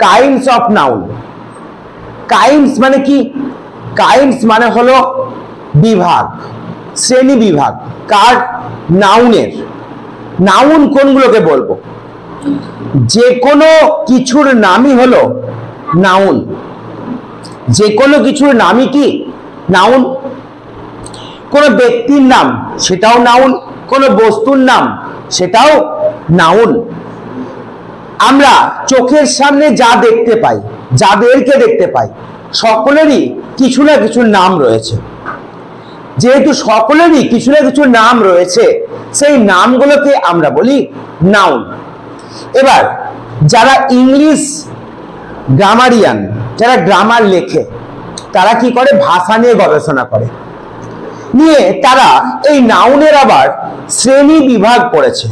Kinds of noun. Kinds মানে কি? Kinds মানে হলো বিভাগ, শ্রেণী বিভাগ। কার? নাউনের। নাউন কোনগুলোকে বলবো? যে কোনো কিছুর নামই হলো নাউন। যে কোনো কিছুর নামই কি? নাউন। কোন ব্যক্তির নাম সেটাও নাউন, কোন বস্তুর নাম সেটাও নাউন। আমরা চোখের সামনে যা দেখতে পাই, যাদেরকে দেখতে পাই, সকলেরই কিছু না কিছু নাম রয়েছে। যেহেতু সকলেরই কিছু না কিছু নাম রয়েছে, সেই নামগুলোকে আমরা বলি নাউন। এবার যারা ইংলিশ গ্রামারিয়ান, যারা গ্রামার লেখে, তারা কি করে? ভাষা নিয়ে গবেষণা করে, নিয়ে তারা এই নাউনের আবার শ্রেণী বিভাগ করেছে।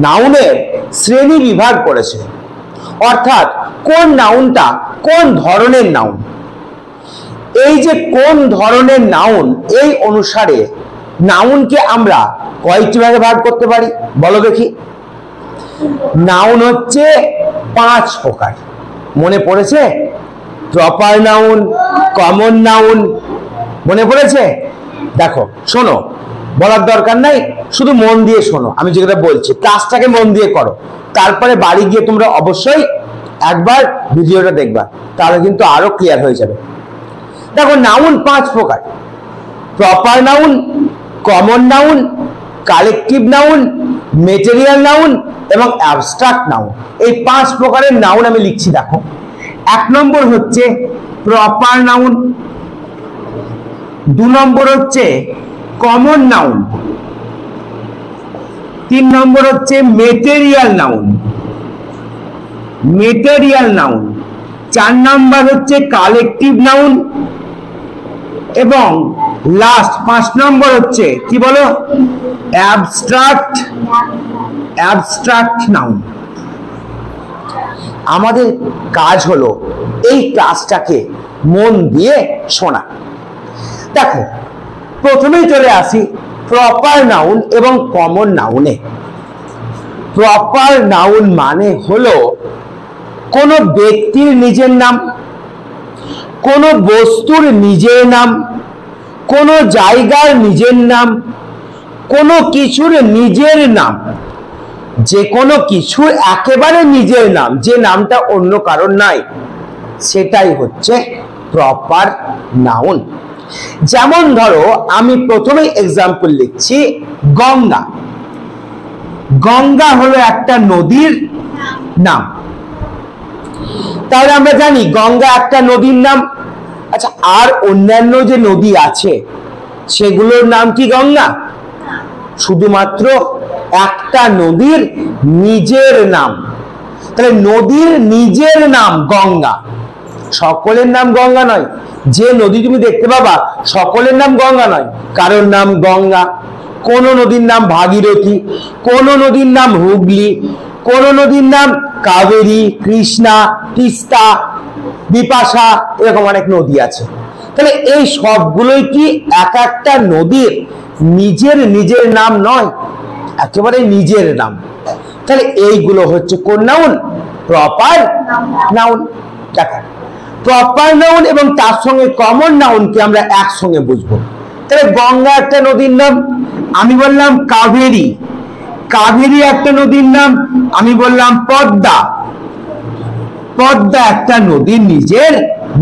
নাউনের শ্রেণী বিভাগ করেছে, অর্থাৎ কোন নাউনটা কোন ধরনের নাউন। এই যে কোন ধরনের নাউন, এই অনুসারে নাউনকে আমরা কয়টি ভাগে ভাগ করতে পারি বলো দেখি? নাউন হচ্ছে 5 প্রকার। মনে পড়েছে? প্রপার নাউন, কমন নাউন, মনে পড়েছে? দেখো, শোনো, বলার দরকার নাই, শুধু মন দিয়ে শোনো। আমি যেটা বলছি ক্লাসটাকে মন দিয়ে করো, তারপরে বাড়ি গিয়ে তোমরা অবশ্যই একবার ভিডিওটা দেখবা, তাহলে কিন্তু আরো ক্লিয়ার হয়ে যাবে। দেখো, নাউন 5 প্রকার: proper noun, common noun, collective noun, material noun এবং অ্যাবস্ট্রাক্ট নাউন। এই 5 প্রকারের নাউন আমি লিখছি। দেখো, 1 নম্বর হচ্ছে প্রপার নাউন, 2 নম্বর হচ্ছে কমন নাউন, 3 নম্বর হচ্ছে মেটেরিয়াল নাউন, 4 নম্বর হচ্ছে কালেকটিভ নাউন এবং লাস্ট 5 নম্বর হচ্ছে কি বলো? Abstract noun. আমাদের কাজ হলো এই ক্লাসটাকে মন দিয়ে শোনা। দেখো, প্রথমেই চলে আসি প্রপার নাউন এবং কমন নাউনে। প্রপার নাউন মানে হলো কোনো ব্যক্তির নিজের নাম, কোনো বস্তুর নিজের নাম, কোনো জায়গার নিজের নাম, কোনো কিছুর নিজের নাম, যে কোনো কিছুর একেবারে নিজের নাম, যে নামটা অন্য কারণ নাই, সেটাই হচ্ছে প্রপার নাউন। যেমন ধরো, আমি প্রথমে এক্সাম্পল লিখছি গঙ্গা। গঙ্গা হলো একটা নদীর নাম। তাহলে আমরা জানি গঙ্গা একটা নদীর নাম। আচ্ছা, আর অন্যান্য যে নদী আছে সেগুলোর নাম কি গঙ্গা? শুধুমাত্র একটা নদীর নিজের নাম। তাহলে নদীর নিজের নাম গঙ্গা, সকলের নাম গঙ্গা নয়। যে নদী তুমি দেখতে পাবা সকলের নাম গঙ্গা নয়, কারোর নাম গঙ্গা, কোন নদীর নাম ভাগীরথী, কোন নদীর নাম হুগলি, কোন নদীর নাম কাবেরী, কৃষ্ণা, তিস্তা, বিপাশা, এরকম অনেক নদী আছে। তাহলে এই সবগুলোই কি এক একটা নদীর নিজের নিজের নাম নয়, একেবারে নিজের নাম। তাহলে এইগুলো হচ্ছে কোন নাউন? Proper noun. দেখো, প্রপার নাউন এবং তার সঙ্গে কমন নাউনকে আমরা একসঙ্গে বুঝবো। তাহলে গঙ্গা একটা নদীর নাম, আমি বললাম কাবেরী। কাবেরী একটা নদীর নাম, আমি বললাম পদ্মা। পদ্মা একটা নদীর নিজের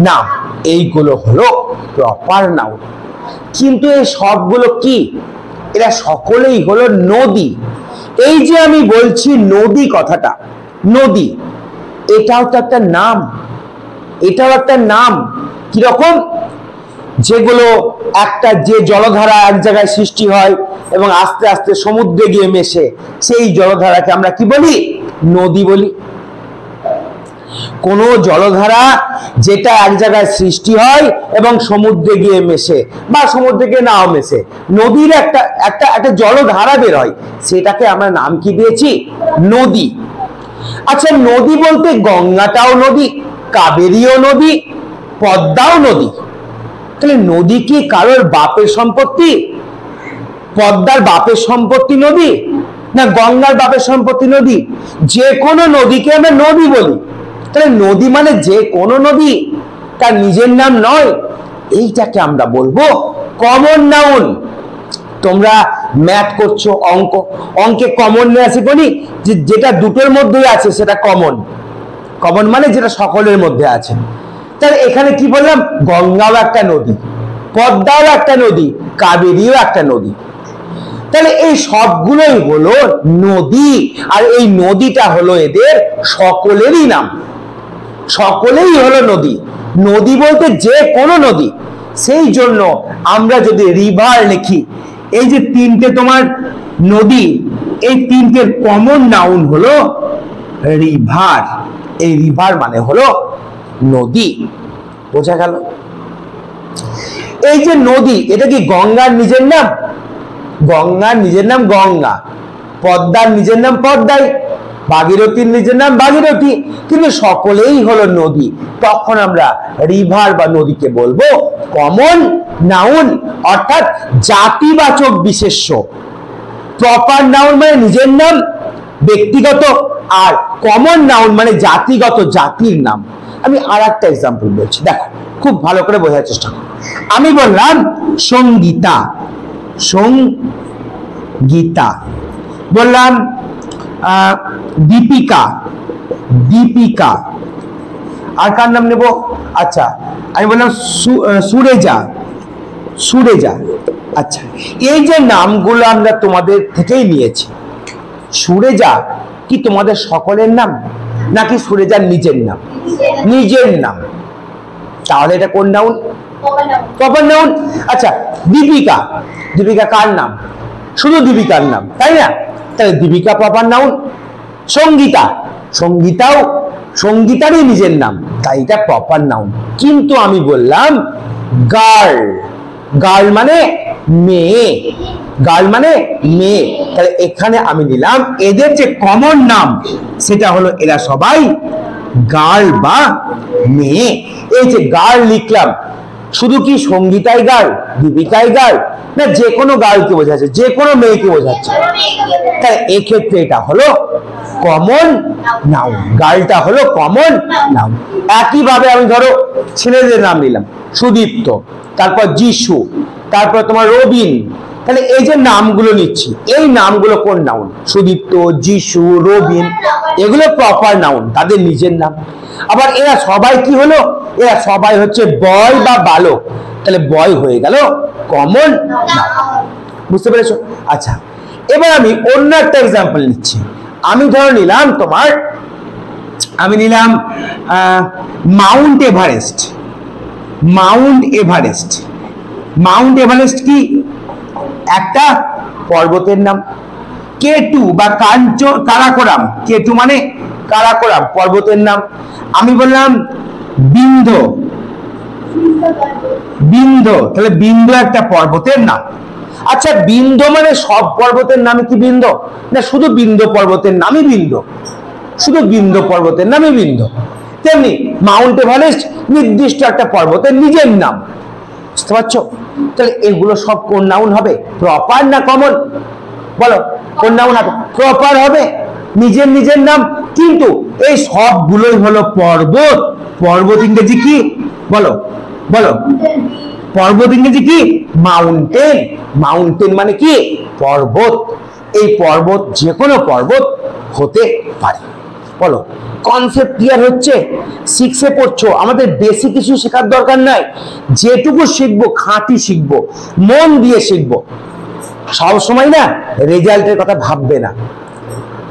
নাম। এইগুলো হলো প্রপার নাউন। কিন্তু এই সবগুলো কি? এরা সকলেই হলো নদী। এই যে আমি বলছি নদী কথাটা, নদী এটাও তো একটা নাম, এটাও একটা নাম। কিরকম? যেগুলো একটা যে জলধারা এক জায়গায় সৃষ্টি হয় এবং আস্তে আস্তে সমুদ্রে গিয়ে মেশে, সেই জলধারাকে আমরা কি বলি? নদী বলি। কোন জলধারা যেটা এক জায়গায় সৃষ্টি হয় এবং সমুদ্রে গিয়ে মেশে বা সমুদ্রে গিয়ে নাও মেশে, নদীর একটা একটা একটা জলধারা বের হয়, সেটাকে আমরা নাম কি দিয়েছি? নদী। আচ্ছা, নদী বলতে গঙ্গাটাও নদী, কাবেরীও নদী, পদ্মাও নদী। তাহলে নদী কি কারোর বাপের সম্পত্তি? পদ্মার বাপের সম্পত্তি নদী, না গঙ্গার বাপের সম্পত্তি নদী? যে কোনো নদীকে আমরা নদী বলি। তাহলে নদী মানে যে কোনো নদী, তার নিজের নাম নয়, এইটাকে আমরা বলবো কমন নাউন। তোমরা ম্যাথ করছো, অঙ্কে কমন নিয়ে আসি বলি যেটা দুটোর মধ্যেই আছে সেটা কমন। কমন মানে যেটা সকলের মধ্যে আছে। তাহলে এখানে কি বললাম, গঙ্গাও একটা নদী, পদ্মাও একটা নদী, কাবেরীও একটা নদী। তাহলে এই সবগুলোই হলো নদী, আর এই নদীটা হলো এদের সকলেরই নাম, সকলেই হলো নদী। নদী বলতে যে কোনো নদী। সেই জন্য আমরা যদি রিভার লিখি, এই যে তিনটে তোমার নদী, এই তিনটের কমন নাউন হলো রিভার। এই রিভার মানে হলো নদী। বোঝা গেল? এই যে নদী, এটা কি গঙ্গার নিজের নাম? গঙ্গার নিজের নাম গঙ্গা, পদ্মার নিজের নাম পদ্মাই, ভাগীরথীর নিজের নাম ভাগীরথী, কিন্তু সকলেই হলো নদী। তখন আমরা রিভার বা নদীকে বলবো কমন নাউন, অর্থাৎ জাতিবাচক বিশেষ্য। প্রপার নাউন মানে নিজের নাম ব্যক্তিগত, আর কমন নাউন মানে জাতিগত, জাতির নাম। আমি আর একটা এক্সাম্পল বলছি, দেখো খুব ভালো করে বোঝার চেষ্টা করো। আমি বললাম সঙ্গীতা, সঙ্গীতা। বললাম দীপিকা, দীপিকা। আর কার নাম নেব? আচ্ছা, আমি বললাম সুরেজা, সুরেজা। আচ্ছা, এই যে নামগুলো আমরা তোমাদের থেকেই নিয়েছি, সুরেজা কি তোমাদের সকলের নাম নাকি সুরেজার নিজের নাম? নিজের নাম। তাহলে এটা কোন নাউন? Proper noun. আচ্ছা, দীপিকা, দীপিকা কার নাম? শুধু দীপিকার নাম, তাই না? তাহলে দীপিকা প্রপার নাউন। সঙ্গীতা, সঙ্গীতাও সঙ্গীতারই নিজের নাম, তাই এটা প্রপার নাউন। কিন্তু আমি বললাম গার্ল, গার্ল মানে মেয়ে, গার্ল মানে মেয়ে। তাহলে এখানে আমি নিলাম এদের যে কমন নাম, সেটা হলো এরা সবাই গার্ল বা মেয়ে। এই যে গার্ল লিখলাম, শুধু কি সঙ্গীতাই গার্ল, দীপিকাই গার্ল, না যে কোনো গার্লকে বোঝাচ্ছে, যে কোনো মেয়েকে বোঝাচ্ছে? তাই এক্ষেত্রে এটা হলো কমন নাউন, গার্লটা হলো কমন নাউন। একইভাবে আমি ধরো ছেলেদের নাম নিলাম, সুদীপ্ত, তারপর যিশু, তারপর তোমার রবিন। তাহলে এই যে নামগুলো নিচ্ছি, এই নামগুলো কোন নাউন? সুদীপ্ত, যিশু, রবিন, এগুলো প্রপার নাউন, তাদের নিজের নাম। আবার এরা সবাই কি হলো? এরা সবাই হচ্ছে বয় বা বালক, তাহলে বয় হয়ে গেল কমন নাউন। বুঝতে পেরেছো? আচ্ছা, এবার আমি অন্য একটা এক্সাম্পল নিচ্ছি। আমি ধরো নিলাম তোমার, আমি নিলাম Mount Everest. Mount Everest, Mount Everest কি একটা পর্বতের নাম। K2 বা কারাকোরাম, K2 মানে কারাকোরাম পর্বতের নাম। আমি বললাম বিন্ধ্য, বিন্ধ্য, তাহলে বিন্ধ্য একটা পর্বতের নাম। আচ্ছা, বিন্ধ্য মানে সব পর্বতের নাম কি বিন্ধ্য? না, শুধু বিন্ধ্য পর্বতের নামই বিন্ধ্য, শুধু বিন্ধ্য পর্বতের নামই বিন্ধ্য। তেমনি মাউন্ট এভারেস্ট নির্দিষ্ট একটা পর্বতের নিজের নাম। বুঝতে পারছো? তাহলে এগুলো সব কোন নাউন হবে? প্রপার না কমন? বলো কোন নাউন হবে? প্রপার হবে, নিজের নিজের নাম। কিন্তু এই সবগুলোই হলো পর্বত। পর্বত ইংরেজি কি? বলো বলো, পর্বত ইংরেজি কি? মাউন্টেন। মাউন্টেন মানে কি? পর্বত। এই পর্বত যে কোনো পর্বত হতে পারে। বলো, কনসেপ্ট ক্লিয়ার হচ্ছে? 6 এ পড়ছো, আমাদের বেশি কিছু শেখার দরকার নাই। যেটুকু শিখবো খাঁটি শিখবো, মন দিয়ে শিখবো। সব সময় না রেজাল্টের কথা ভাববে না,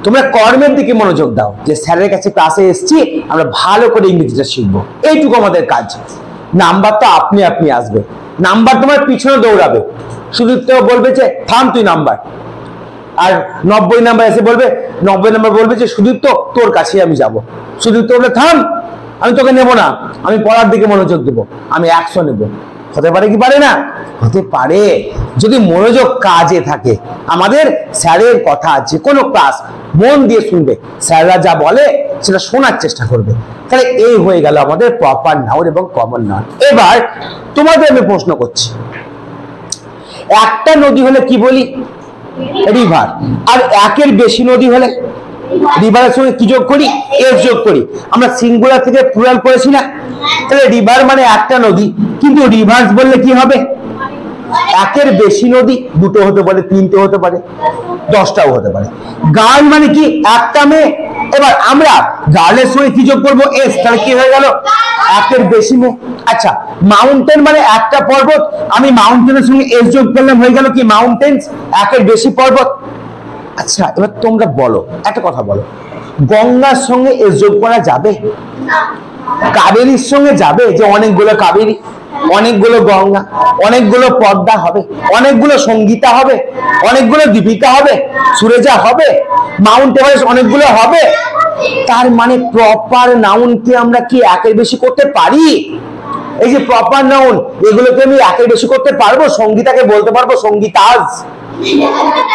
তোমরা কর্মের দিকে মনোযোগ দাও, যে স্যারের কাছে ক্লাসে এসেছি, আমরা ভালো করে ইংরেজিটা শিখবো, এইটুকু আমাদের কাজ। নাম্বার তো আপনি আপনি আসবে, নাম্বার তোমার পিছনে দৌড়াবে। শুধু তো বলবে যে থাম তুই নাম্বার, আর 90 নাম্বার এসে বলবে, 90 নাম্বার বলবে যে সুদীপ্ত তোর কাছে আমি যাব। সুদীপ্ত বলবে থাম, আমি তোকে নেবো না, আমি পড়ার দিকে মনোযোগ দেবো, আমি 100 নেব। হতে পারে কি পারে না? হতে পারে, যদি মনোযোগ কাজে থাকে। আমাদের স্যারের কথা, যে কোনো ক্লাস মন দিয়ে শুনবে, স্যাররা যা বলে সেটা শোনার চেষ্টা করবে। তাহলে এই হয়ে গেল আমাদের প্রপার নাউন এবং কমন নাউন। এবার তোমাদের আমি প্রশ্ন করছি, একটা নদী হলে কি বলি? রিভার। আর একের বেশি নদী হলে? রিভারের সঙ্গে কি যোগ করি? এস যোগ করি। আমরা সিঙ্গুলার থেকে প্লুরাল করেছি না? তাহলে রিভার মানে একটা নদী, কিন্তু রিভার্স বললে কি হবে? একের বেশি নদী, দুটো হতে পারে, তিনটে হতে পারে, 10টাও হতে পারে। গার্ল মানে কি? একটা মেয়ে। এবার আমরা গার্লের সঙ্গে কি যোগ করবো? এস। তাহলে কি হয়ে গেল? একের বেশি মেয়ে। আচ্ছা, মাউন্টেন মানে একটা পর্বত, আমি মাউন্টেনের সঙ্গে এস যোগ করলাম, হয়ে গেল কি? মাউন্টেন্স, একের বেশি পর্বত। আচ্ছা, এবার তোমরা বলো, একটা কথা বলো, গঙ্গার সঙ্গে এস যোগ করা যাবে? কাবেরীর সঙ্গে যাবে? যে অনেকগুলো কাবেরী, অনেকগুলো গঙ্গা, অনেকগুলো পদ্মা হবে, অনেকগুলো সঙ্গীতা হবে, অনেকগুলো দীপিকা হবে, সুরেজা হবে, মাউন্ট এভারেস্ট অনেকগুলো হবে। তার মানে প্রপার নাউনকে আমরা কি একের বেশি করতে পারি? এই যে প্রপার নাউন, এগুলোকে আমি একের বেশি করতে পারবো? সঙ্গীতাকে বলতে পারবো সঙ্গীতাজ?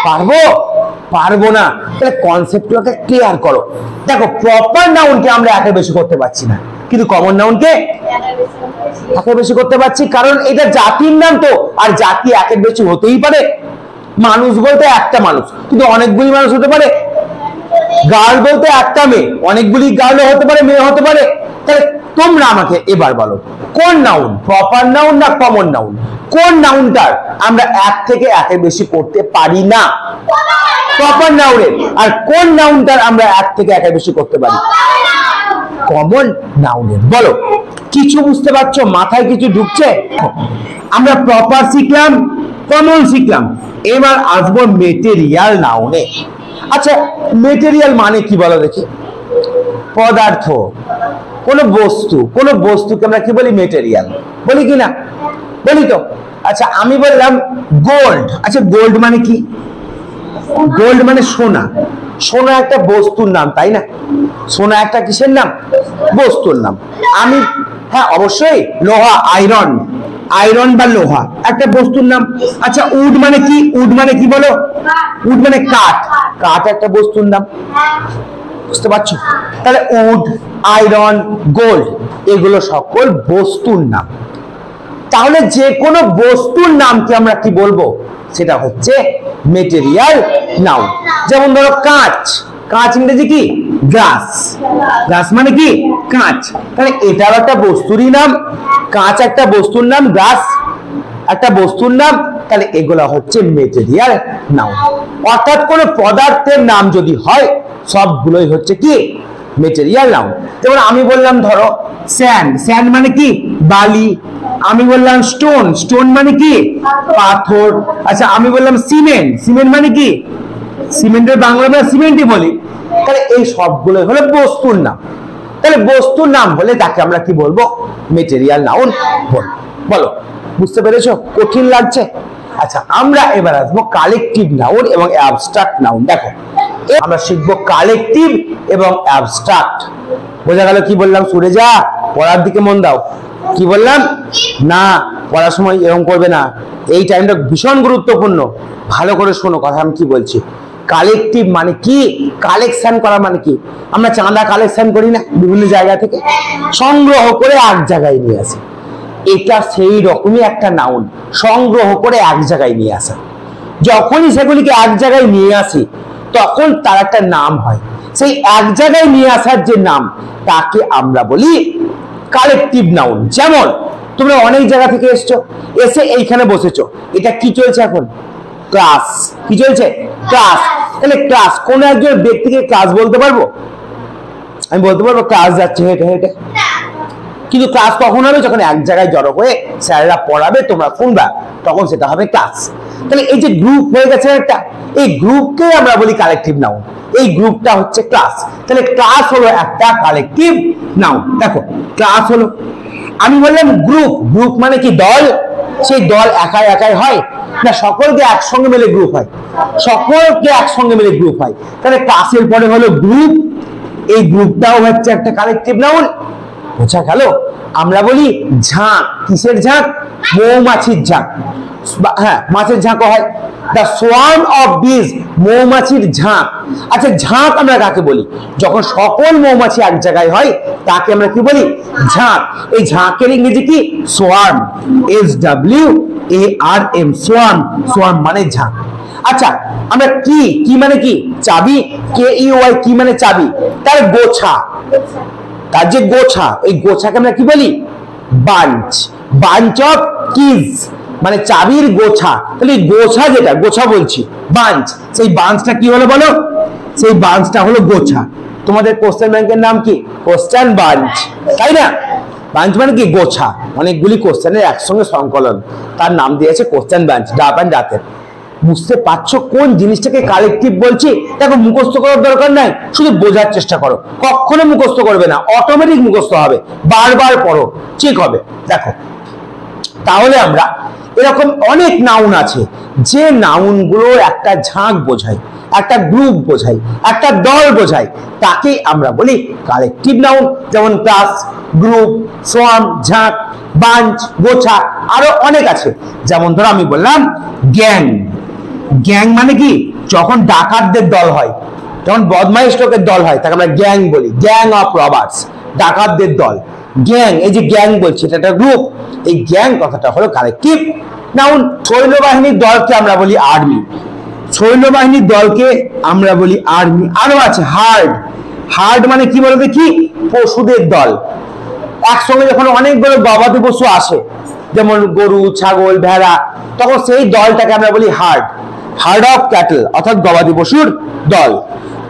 পারবো? পারবো না। তাহলে কনসেপ্টটাকে ক্লিয়ার করো। দেখো, প্রপার নাউনকে আমরা একের বেশি করতে পারছি না, কিন্তু কমন নাউনকে একের বেশি করতে পারছি, কারণ এটা জাতির নাম তো, আর জাতি একের বেশি হতেই পারে। মানুষ বলতে একটা মানুষ, কিন্তু অনেকগুলি মানুষ হতে পারে। গার্ল বলতে একটা মেয়ে, অনেকগুলি গার্ল হতে পারে, মেয়ে হতে পারে। তাহলে তোমরা আমাকে এবার বলো, কোন নাউন, প্রপার নাউন না কমন নাউন? কোন নাউনটার আমরা এক থেকে একের বেশি করতে পারি না? প্রপার নাউনের। আর কোন নাউনটার আমরা এক থেকে একের বেশি করতে পারি? কমন নাউনের। বলো, কিছু বুঝতে পারছো? মাথায় কিছু ঢুকছে? আমরা প্রপার শিখলাম, কমন শিখলাম, এবার আসবো মেটেরিয়াল নাউনে। আচ্ছা, মেটেরিয়াল মানে কি বলো দেখি? পদার্থ, কোন বস্তু, কোন বস্তুকে আমরা কি বলি? মেটেরিয়াল বলি কি না? বলি তো। আচ্ছা, আমি বললাম গোল্ড। আচ্ছা, গোল্ড মানে কি? গোল্ড মানে সোনা। সোনা একটা বস্তুর নাম, তাই না? সোনা একটা কিসের নাম? বস্তুর নাম। আমি, হ্যাঁ অবশ্যই, লোহা, আয়রন, আয়রন বা লোহা একটা বস্তুর নাম। আচ্ছা, উড মানে কি? উড মানে কি বলো? উড মানে কাঠ, কাঠ একটা বস্তুর নাম। বুঝতে পারছো? তাহলে উড, আয়রন, গোল্ড এগুলো সকল বস্তুর নাম। তাহলে যে কোনো বস্তুর নামকে আমরা কি বলবো? সেটা হচ্ছে মেটেরিয়াল নাউন। যেমন ধরো কাঁচ, কাঁচ ইংরেজি কি? গ্লাস। গ্লাস মানে কি? কাঁচ। তাহলে এটাও একটা বস্তুরই নাম। কাঁচ একটা বস্তুর নাম, গ্লাস একটা বস্তুর নাম। তাহলে এগুলো হচ্ছে মেটেরিয়াল নাউন। অর্থাৎ কোন পদার্থের নাম যদি হয়, সবগুলোই হচ্ছে কি? Material noun. যেমন আমি বললাম ধরো স্যান্ড, স্যান্ড মানে কি? বালি। আমি বললাম স্টোন, স্টোন মানে কি? পাথর। আচ্ছা, আমি বললাম সিমেন্ট, সিমেন্ট মানে কি? সিমেন্টের বাংলা আমরা সিমেন্টই বলি। তাহলে এই সবগুলো হলো বস্তুর নাম। তাহলে বস্তুর নাম হলে তাকে আমরা কি বলবো? মেটেরিয়াল নাউন বলবো। বলো, বুঝতে পেরেছো? কঠিন লাগছে? আচ্ছা, আমরা এবার আসবো কালেকটিভ নাউন এবং অ্যাবস্ট্রাক্ট নাউন। দেখো, আমরা শিখবো কালেকটিভ এবং অ্যাবস্ট্রাক্ট। বোঝা গেল কি বললাম? সরে যা, পড়ার দিকে মন দাও। কি বললাম? না, পড়ার সময় এরকম করবে না, এই টাইমটা ভীষণ গুরুত্বপূর্ণ। ভালো করে শোনো কথা আমি কি বলছি। কালেকটিভ মানে কি? কালেকশন করা মানে কি? আমরা চাঁদা কালেকশন করি না বিভিন্ন জায়গা থেকে, সংগ্রহ করে এক জায়গায় নিয়ে আসি। এটা সেই রকমই একটা নাউন, সংগ্রহ করে এক জায়গায় নিয়ে আসা। যখনই সেগুলিকে এক জায়গায় নিয়ে আসি, তখন তার একটা নাম হয়। সেই এক জায়গায় নিয়ে আসার যে নাম, তাকে আমরা বলি কালেকটিভ নাউন। যেমন তোমরা অনেক জায়গা থেকে এসছো, এসে এইখানে বসেছো। এটা কি চলছে এখন? ক্লাস। কি চলছে? ক্লাস। তাহলে ক্লাস, কোন একজন ব্যক্তিকে ক্লাস বলতে পারবো? আমি বলতে পারবো ক্লাস যাচ্ছে হেঁটে হেঁটে। কিন্তু ক্লাস কখন হবে? যখন এক জায়গায় জড়ো হয়ে স্যারেরা পড়াবে, তোমরা শুনবা, তখন সেটা হবে ক্লাস। তাহলে এই যে গ্রুপ হয়ে গেছে একটা, এই গ্রুপকে আমরা বলি কালেকটিভ নাউন। এই গ্রুপটা হচ্ছে ক্লাস। তাহলে ক্লাস হলো একটা কালেকটিভ নাউন। দেখো, ক্লাস হলো, আমি বললাম গ্রুপ, গ্রুপ মানে কি? দল। সেই দল একাই একাই হয় না, সকলকে একসঙ্গে মিলে গ্রুপ হয়। সকলকে একসঙ্গে মিলে গ্রুপ হয়। তাহলে ক্লাসের পরে হলো গ্রুপ, এই গ্রুপটাও হচ্ছে একটা কালেকটিভ নাউন। বোঝা গেল? আমরা বলি ঝাঁক। কিসের ঝাঁক? মৌমাছির ঝাঁক। হ্যাঁ, মাছের ঝাঁকও হয়। দ্য সোয়ার্ম অফ বিজ, মৌমাছির ঝাঁক। আচ্ছা, ঝাঁক আমরা কাকে বলি? যখন সকল মৌমাছি এক জায়গায় হয়, তাকে আমরা কি বলি? ঝাঁক। এই ঝাঁকের ইংরেজি কি? সোয়ার্ম। SWARM, swarm. সোয়ার্ম মানে ঝাঁক। আচ্ছা আমরা কি কি মানে কি চাবি, কে ই ওয়াই কি মানে চাবি, তার গোছা, তার যে গোছা, ওই গোছাকে আমরা কি বলি বাঞ্চ, বাঞ্চ অফ কিজ মানে চাবির গোছা। তাহলে গোছা যেটা গোছা বলছি বাঞ্চ, সেই বাঞ্চটা কি হলো বলো, সেই বাঞ্চটা হলো গোছা। তোমাদের কোশ্চেন ব্যাংকের নাম কি কোশ্চেন বাঞ্চ, তাই না? বাঞ্চ মানে কি গোছা, অনেকগুলি কোশ্চেনের একসঙ্গে সংকলন, তার নাম দিয়েছে কোশ্চেন বাঞ্চ, ডাব অ্যান্ড ডাতের। বুঝতে পারছো কোন জিনিসটাকে কালেকটিভ বলছি? দেখো মুখস্থ করার দরকার নাই, শুধু বোঝার চেষ্টা করো, কখনো মুখস্থ করবে না, অটোমেটিক মুখস্থ হবে, বারবার পড়ো ঠিক হবে। দেখো তাহলে আমরা এরকম অনেক নাউন আছে যে নাউনগুলো একটা ঝাঁক বোঝায়, একটা গ্রুপ বোঝায়, একটা দল বোঝায়, তাকে আমরা বলি কালেকটিভ নাউন। যেমন ক্লাস, গ্রুপ, সোয়াম, ঝাঁক, বাঞ্চ, গোছা, আরো অনেক আছে। যেমন ধরো আমি বললাম গ্যাং, গ্যাং মানে কি যখন ডাকাতদের দল হয়, যখন বদমাইশ লোকের দল হয় তাকে আমরা গ্যাং বলি, গ্যাং অফ রবার্স, ডাকাতদের দল গ্যাং। এই যে গ্যাং বলছি এটা একটা গ্রুপ, এই গ্যাং কথাটা হলো কালেকটিভ নাউন। সৈন্যবাহিনীর দলকে আমরা বলি আর্মি, সৈন্যবাহিনীর দলকে আমরা বলি আর্মি। আরো আছে হার্ড, হার্ড মানে কি বলতে কি পশুদের দল, একসঙ্গে যখন অনেকগুলো গবাদি পশু আসে যেমন গরু, ছাগল, ভেড়া, তখন সেই দলটাকে আমরা বলি হার্ড, হার্ড অফ ক্যাটল অর্থাৎ গবাদি পশুর দল।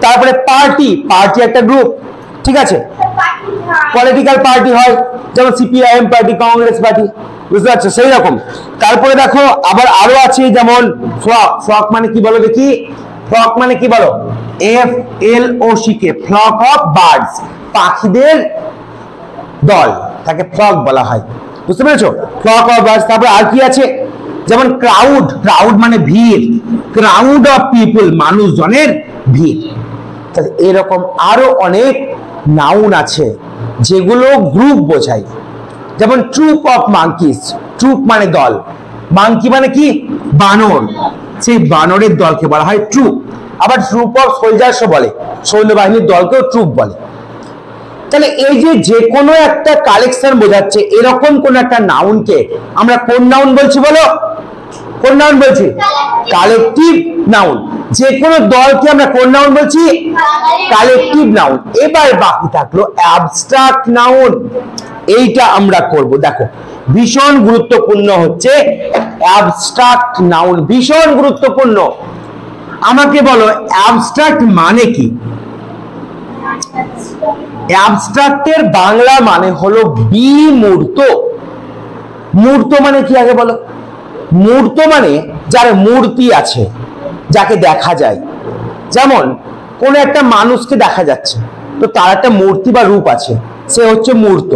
তারপরে পার্টি, পার্টি একটা গ্রুপ, ঠিক আছে, পলিটিক্যাল পার্টি হয় যেমন সিপিআইএম পার্টি, কংগ্রেস পার্টি, বুঝতে পারছো সেই রকম। তারপরে দেখো আবার আরো আছে যেমন ফ্লক, ফ্লক মানে কি বলো দেখি, ফ্লক মানে কি বলো, F L O C K, flock of birds, পাখিদের দল, তাকে ফ্লক বলা হয়, বুঝতে পেরেছো, ফ্লক অফ বার্ডস। তারপরে আর কি আছে যেমন ক্রাউড, ক্রাউড মানে ভিড়, ক্রাউড অফ পিপল মানুষজনের ভিড়। তাহলে এরকম আরো অনেক নাউন আছে যেগুলো গ্রুপ বোঝায়। যেমন ট্রুপ অফ মাঙ্কিস, ট্রুপ মানে দল, মাঙ্কি মানে কি বানর, সেই বানরের দলকে বলা হয় ট্রুপ। আবার ট্রুপ অফ সোলজার্সও বলে, সৈন্যবাহিনীর দলকেও ট্রুপ বলে। তাহলে এই যে কোনো একটা কালেকশন বোঝাচ্ছে এরকম কোন একটা নাউনকে আমরা কোন নাউন বলছি বলো, কোন নাউন বলছি কালেকটিভ নাউন। যে কোনো দলকে আমরা কোন নাউন বলছি কালেকটিভ নাউন। এবার বাকি থাকলো অ্যাবস্ট্রাক্ট নাউন, এইটা আমরা করব। দেখো ভীষণ গুরুত্বপূর্ণ হচ্ছে অ্যাবস্ট্রাক্ট নাউন, ভীষণ গুরুত্বপূর্ণ। আমাকে বলো অ্যাবস্ট্রাক্ট মানে কি? অ্যাবস্ট্রাক্টের বাংলা মানে হলো বিমূর্ত। মূর্ত মানে কি আগে বলো? মূর্ত মানে যার মূর্তি আছে, যাকে দেখা যায়। যেমন কোন একটা মানুষকে দেখা যাচ্ছে তো তার একটা মূর্তি বা রূপ আছে, সে হচ্ছে মূর্ত।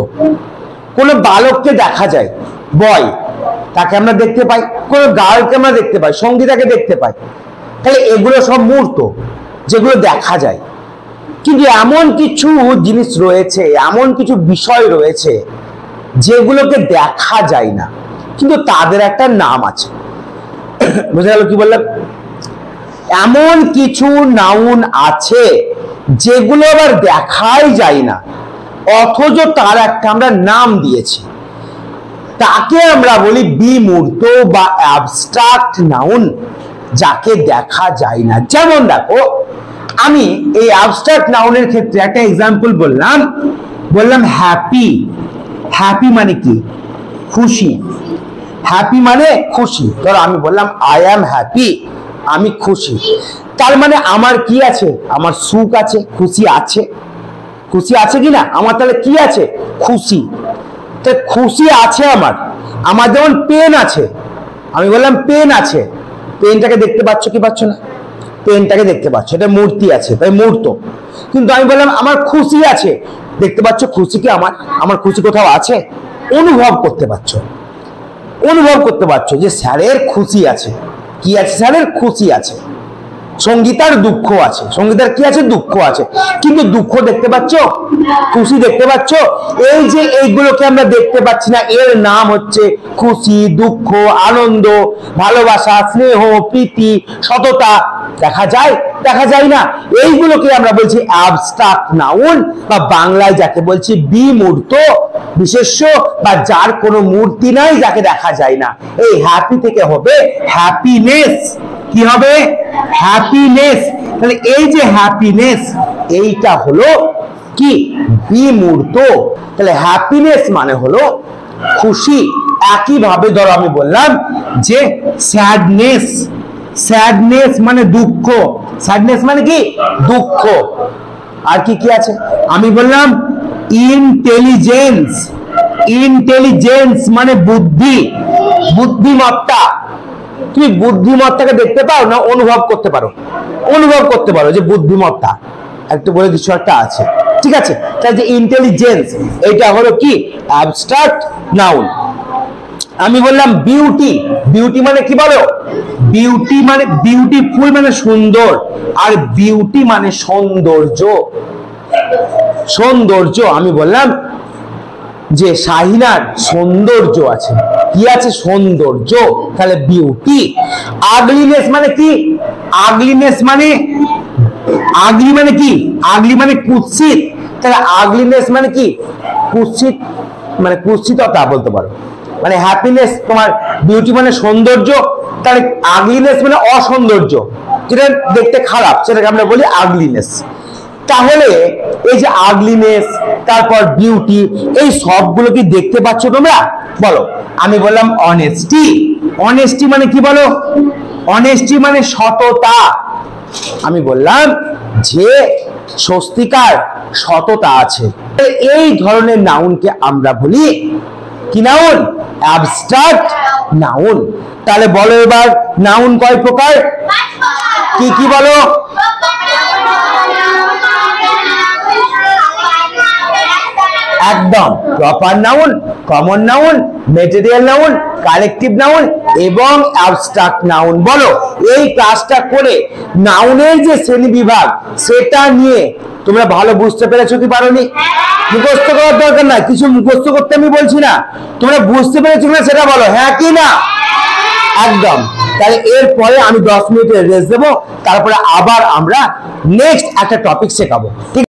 কোন বালককে দেখা যায়, বয়, তাকে আমরা দেখতে পাই। কোন গার্লকে আমরা দেখতে পাই, সঙ্গীতাকে দেখতে পাই। তাহলে এগুলো সব মূর্ত, যেগুলো দেখা যায়। কিন্তু এমন কিছু জিনিস রয়েছে, এমন কিছু বিষয় রয়েছে যেগুলোকে দেখা যায় না, কিন্তু তাদের একটা নাম আছে। বুঝা গেল কি বললাম? এমন কিছু নাউন আছে যেগুলো আবার দেখাই যায় না, অথচ তার একটা আমরা নাম দিয়েছি, তাকে আমরা বলি বিমূর্ত বা অ্যাবস্ট্রাক্ট নাউন, যাকে দেখা যায় না। যেমন দেখো আমি এই অ্যাবস্ট্রাক্ট নাউনের ক্ষেত্রে একটা এক্সাম্পল বললাম হ্যাপি। হ্যাপি মানে কি খুশি, হ্যাপি মানে খুশি। ধরো আমি বললাম আই অ্যাম হ্যাপি, আমি খুশি। তার মানে আমার কি আছে? আমার সুখ আছে, খুশি আছে। খুশি আছে কিনা আমার? তাহলে কি আছে? খুশি। তো খুশি আছে আমার। আমার যেমন পেন আছে, আমি বললাম পেন আছে, পেনটাকে দেখতে পাচ্ছ কি পাচ্ছ না? পেনটাকে দেখতে পাচ্ছ, এটা মূর্তি আছে, তাই মূর্ত। কিন্তু আমি বললাম আমার খুশি আছে, দেখতে পাচ্ছ খুশি কি আমার? আমার খুশি কোথাও আছে? অনুভব করতে পারছো, অনুভব করতে পারছো যে স্যারের খুশি আছে। কি আছে? স্যারের খুশি আছে। সঙ্গীতার দুঃখ আছে, সঙ্গীতার কি আছে? দুঃখ আছে। কিন্তু দুঃখ দেখতে পাচ্ছ, খুশি দেখতে পাচ্ছ? এই যে এইগুলোকে আমরা দেখতে পাচ্ছি না, এর নাম হচ্ছে খুশি, দুঃখ, আনন্দ, ভালোবাসা, স্নেহ, প্রীতি, সততা। দেখা যায়? দেখা যায় না। এইগুলোকে আমরা বলছি অ্যাবস্ট্রাক্ট নাউন, বা বাংলায় যাকে বলছি বিমূর্ত বিশেষ্য, বা যার কোনো মূর্তি নাই, যাকে দেখা যায় না। এই হ্যাপি থেকে হবে হ্যাপিনেস। কি হবে হ্যাপিনেস। তাহলে এই যে হ্যাপিনেস এইটা হলো কি বিমূর্ত। তাহলে হ্যাপিনেস মানে হলো খুশি। একই ভাবে ধরো আমি বললাম যে স্যাডনেস, স্যাডনেস মানে দুঃখ, স্যাডনেস মানে কি দুঃখ। আর কি কি আছে আমি বললাম ইন্টেলিজেন্স, ইন্টেলিজেন্স মানে বুদ্ধি, বুদ্ধিমত্তা। তুমি বুদ্ধিমত্তাকে দেখতে পাও না অনুভব করতে পারো? অনুভব করতে পারো যে বুদ্ধিমত্তা একটু বলে কিছু একটা আছে, ঠিক আছে। তাই যে ইন্টেলিজেন্স এটা হলো কি অ্যাবস্ট্রাক্ট নাউন। আমি বললাম বিউটি, বিউটি মানে কি বলো? বিউটি মানে বিউটিফুল মানে সুন্দর, আর বিউটি মানে সৌন্দর্য, সৌন্দর্য। আমি বললাম যে শাহিনার সৌন্দর্য আছে, কি আছে সৌন্দর্য, তাহলে বিউটি। আগলিনেস মানে কি? আগলিনেস মানে আগলি মানে কি? আগলি মানে কুৎসিত, তাহলে আগলিনেস মানে কি কুৎসিত, মানে কুৎসিততা বলতে পারো। মানে হ্যাপিনেস তোমার বিউটি মানে সৌন্দর্য, তাহলে আগলিনেস মানে অসৌন্দর্য, যেটা দেখতে খারাপ সেটাকে আমরা বলি আগলিনেস। তাহলে এই যে আগলিনেস তারপর বিউটি এই সবগুলো কি দেখতে পাচ্ছ তোমরা? বলো। আমি বললাম অনেস্টি, অনেস্টি মানে কি বলো? অনেস্টি মানে সততা। আমি বললাম যে স্বস্তিকার সততা আছে। এই ধরনের নাউনকে আমরা বলি কি নাউন? Abstract noun. তাহলে বলো এবার নাউন কয় প্রকার? কি কি বলো? একদম proper noun, common noun, material noun, collective noun এবং অ্যাবস্ট্রাক্ট নাউন। বলো এই ক্লাসটা করে নাউনের যে শ্রেণী বিভাগ সেটা নিয়ে তোমরা ভালো বুঝতে পেরেছো কি পারোনি? মুখস্থ করার দরকার না, কিছু মুখস্থ করতে আমি বলছি না, তোমরা বুঝতে পেরেছো না সেটা বলো হ্যাঁ কি না। একদম। তাহলে এরপরে আমি 10 মিনিটের রেস্ট দেবো, তারপরে আবার আমরা নেক্সট একটা টপিক শেখাবো। ঠিক